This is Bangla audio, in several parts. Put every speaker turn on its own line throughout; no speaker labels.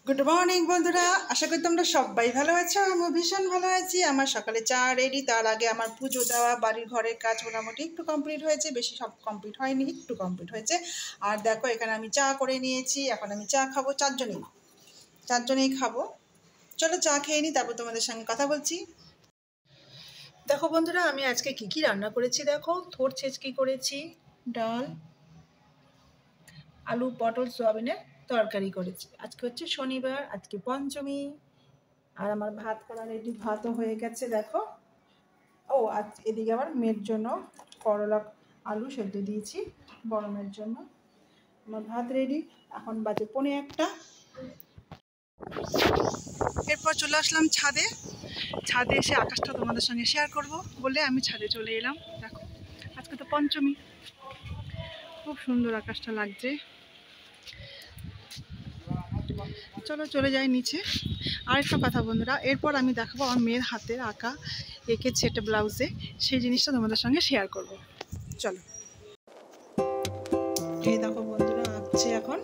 গুড মর্নিং বন্ধুরা, আশা করি তোমরা সবাই ভালো আছো। আমি ভীষণ ভালো আছি। আমার সকালে চা রেডি, তার আগে আমার পুজো দেওয়া, বাড়ির ঘরের কাজ মোটামুটি একটু কমপ্লিট হয়েছে, বেশি সব কমপ্লিট হয়নি, একটু কমপ্লিট হয়েছে। আর দেখো এখানে আমি চা করে নিয়েছি, এখন আমি চা খাবো, চারজনেই খাবো। চলো চা খেয়ে নিই, তারপর তোমাদের সঙ্গে কথা বলছি। দেখো বন্ধুরা, আমি আজকে কি রান্না করেছি দেখো। থোর ছেঁচকি করেছি, ডাল, আলু পটল সোয়াবিনের তরকারি করেছি। আজকে হচ্ছে শনিবার, আজকে পঞ্চমী। আর আমার ভাত করা রেডি, ভাতও হয়ে গেছে দেখো। ও আজ এদিকে আবার মেয়ের জন্য করলা আলু সেদ্ধ দিয়েছি বড় মেয়ের জন্য। আমার ভাত রেডি, এখন বাজে 1:45। এরপর চলে আসলাম ছাদে এসে আকাশটা তোমাদের সঙ্গে শেয়ার করব বলে আমি ছাদে চলে এলাম। দেখো আজকে তো পঞ্চমী, খুব সুন্দর আকাশটা লাগছে। চলো চলে যাই নিচে। আরেকটা কথা বন্ধুরা, এরপর আমি দেখাবো আমার মেয়ের হাতের আঁকা এঁকেছে একটা ব্লাউজে, সেই জিনিসটা তোমাদের সঙ্গে শেয়ার করব। চলো, এই দেখো বন্ধুরা আঁকছে এখন।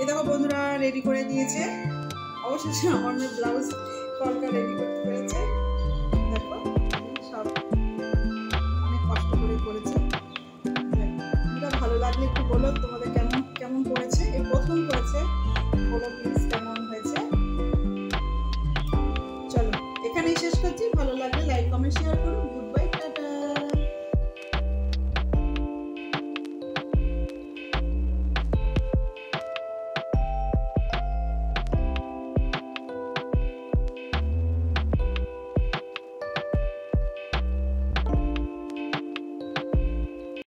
এই দেখো বন্ধুরা রেডি করে দিয়েছে, অবশেষে আমার মেয়ে ব্লাউজ কলকা রেডি করতে পেরেছে।